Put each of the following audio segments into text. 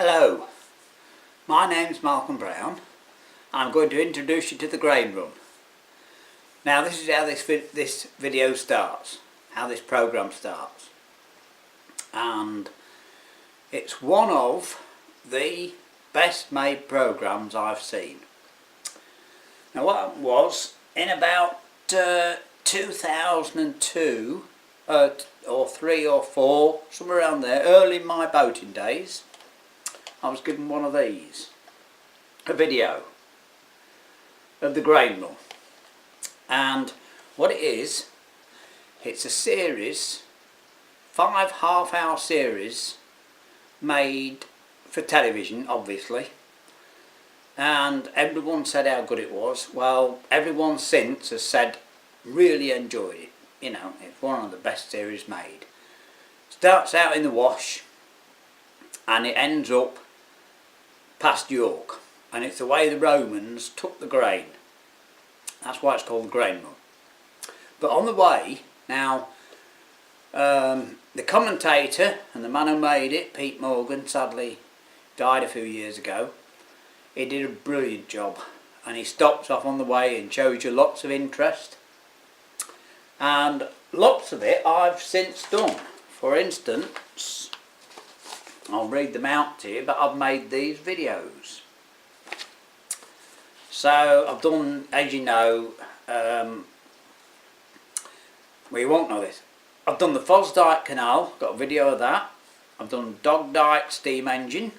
Hello, my name's Malcolm Brown. I'm going to introduce you to the grain run. Now this is how this video starts, how this program starts, and it's one of the best made programs I've seen. Now what was in about 2002 or 3 or 4, somewhere around there, early in my boating days, I was given one of these, a video of the grain run. And what it is, it's a series, 5 half-hour series made for television, obviously, and everyone said how good it was. Well, everyone since has said really enjoyed it. You know, it's one of the best series made. Starts out in the Wash and it ends up past York, and it's the way the Romans took the grain. That's why it's called the grain run. But on the way, now the commentator and the man who made it, Pete Morgan, sadly died a few years ago. He did a brilliant job, and he stops off on the way and shows you lots of interest, and lots of it I've since done. For instance, I'll read them out to you, but I've made these videos. So I've done, as you know, well, you won't know this, I've done the Fosse Dyke Canal, got a video of that. I've done Dogdyke steam engine,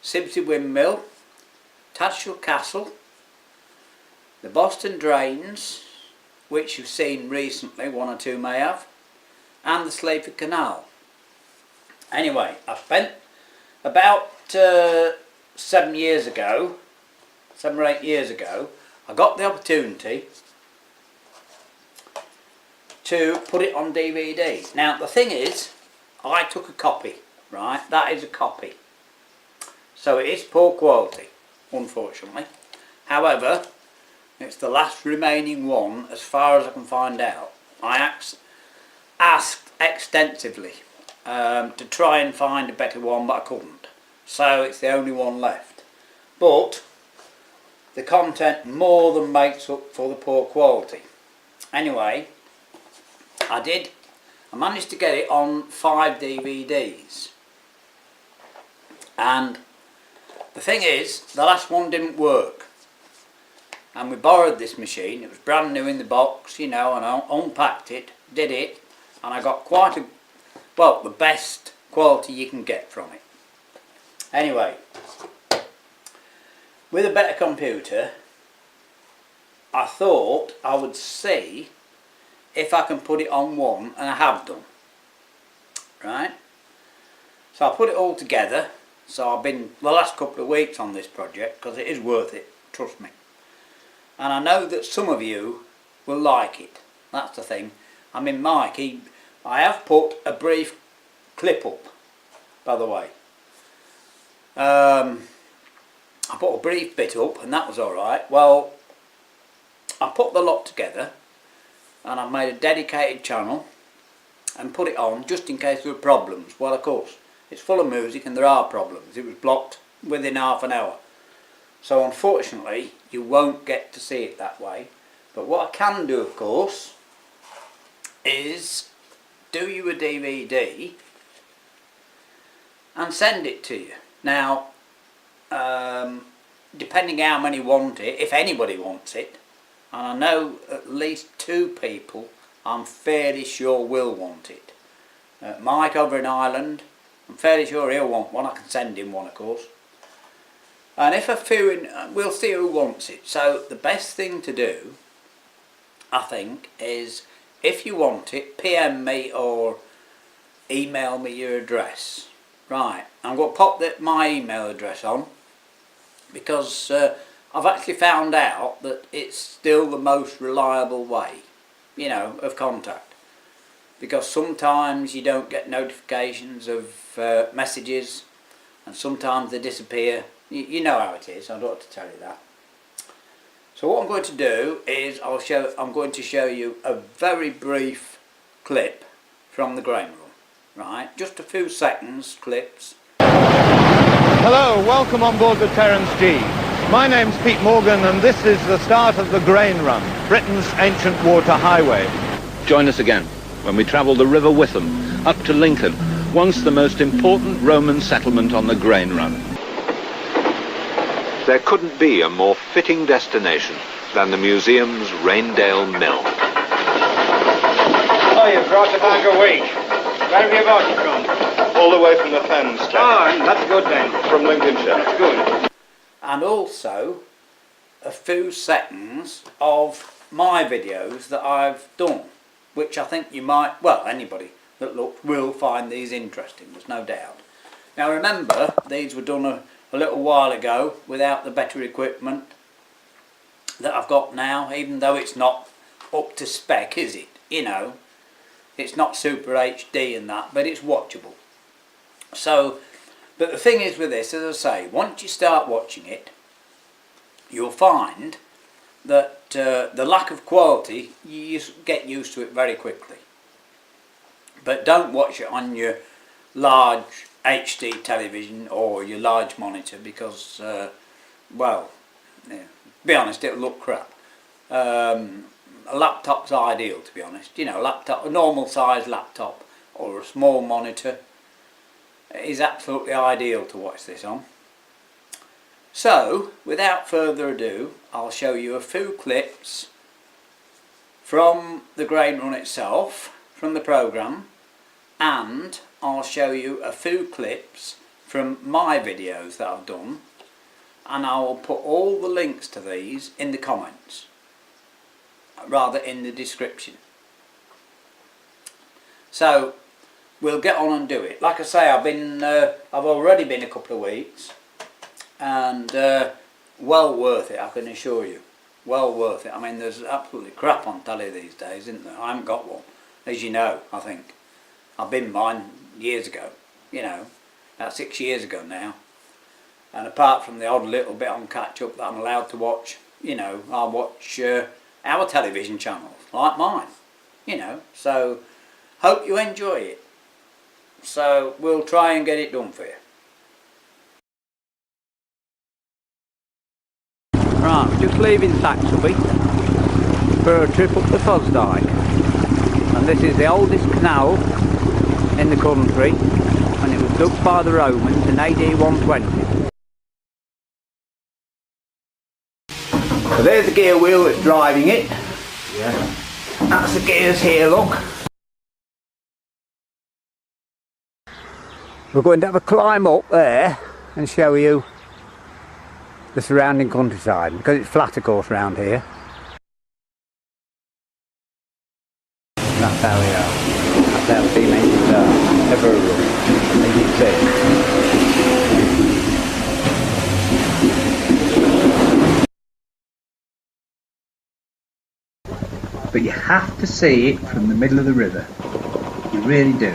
Sibsey Windmill, Tattershall Castle, the Boston drains, which you've seen recently, 1 or 2 may have, and the Sleaford Canal. Anyway, I spent about 7 years ago, 7 or 8 years ago, I got the opportunity to put it on DVD. Now the thing is, I took a copy, right? That is a copy. So it is poor quality, unfortunately. However, it's the last remaining one as far as I can find out. I asked extensively to try and find a better one, but I couldn't. So it's the only one left. But the content more than makes up for the poor quality. Anyway, I managed to get it on 5 DVDs. And the thing is, the last one didn't work. And we borrowed this machine. It was brand new in the box, you know, and I unpacked it, did it, and I got quite a, well, the best quality you can get from it. Anyway, with a better computer, I thought I would see if I can put it on one, and I have done. Right? So I put it all together. So I've been the last couple of weeks on this project because it is worth it, trust me. And I know that some of you will like it. That's the thing. I mean, Mike, I have put a brief clip up, by the way. I put a brief bit up and that was alright. Well, I put the lot together and I've made a dedicated channel and put it on just in case there were problems. Well, of course, it's full of music and there are problems. It was blocked within half an hour. So unfortunately, you won't get to see it that way. But what I can do, of course, is do you a DVD and send it to you. Now, depending how many want it, if anybody wants it, and I know at least 2 people I'm fairly sure will want it. Mike over in Ireland, I'm fairly sure he'll want one. I can send him one, of course. And if a few, we'll see who wants it. So the best thing to do, I think, is if you want it, PM me or email me your address. Right, I'm going to pop my email address on because I've actually found out that it's still the most reliable way, you know, of contact. Because sometimes you don't get notifications of messages, and sometimes they disappear. You know how it is, I don't have to tell you that. So what I'm going to do is I'm going to show you a very brief clip from the grain run, right? Just a few seconds clips. Hello, welcome on board the Terence G. My name's Pete Morgan and this is the start of the Grain Run, Britain's ancient water highway. Join us again when we travel the River Witham up to Lincoln, once the most important Roman settlement on the Grain Run. There couldn't be a more fitting destination than the museum's Raindale Mill. Oh, you've brought the bag a week. Where have you brought it from? All the way from the Fens, Ted. Oh, that's good then. From Lincolnshire. That's good. And also a few seconds of my videos that I've done, which I think you might, well, anybody that looks will find these interesting, there's no doubt. Now remember, these were done a little while ago without the better equipment that I've got now, even though it's not up to spec, is it? You know, it's not super HD and that, but it's watchable. So, but the thing is with this, as I say, once you start watching it, you'll find that the lack of quality, you get used to it very quickly. But don't watch it on your large HD television or your large monitor because, well, yeah, be honest, it'll look crap. A laptop's ideal, to be honest. You know, a normal size laptop or a small monitor is absolutely ideal to watch this on. So, without further ado, I'll show you a few clips from the Grain Run itself, from the programme, and I'll show you a few clips from my videos that I've done, and I will put all the links to these in the comments, rather in the description. So we'll get on and do it. Like I say, I've already been a couple of weeks, and well worth it, I can assure you. Well worth it. I mean, there's absolutely crap on telly these days, isn't there? I haven't got one, as you know, I think. I've been mine years ago, you know, about 6 years ago now. And apart from the odd little bit on catch-up that I'm allowed to watch, you know, I'll watch our television channels, like mine, you know. So, hope you enjoy it. So, we'll try and get it done for you. Right, we're just leaving Saxby for a trip up the Fosse Dyke. And this is the oldest canal in the country, and it was dug by the Romans in AD 120. So there's the gear wheel that's driving it. Yeah. That's the gears here, look. We're going to have a climb up there and show you the surrounding countryside, because it's flat of course around here. And that's how we are. That's how steam engines are ever run, as you see. But you have to see it from the middle of the river. You really do.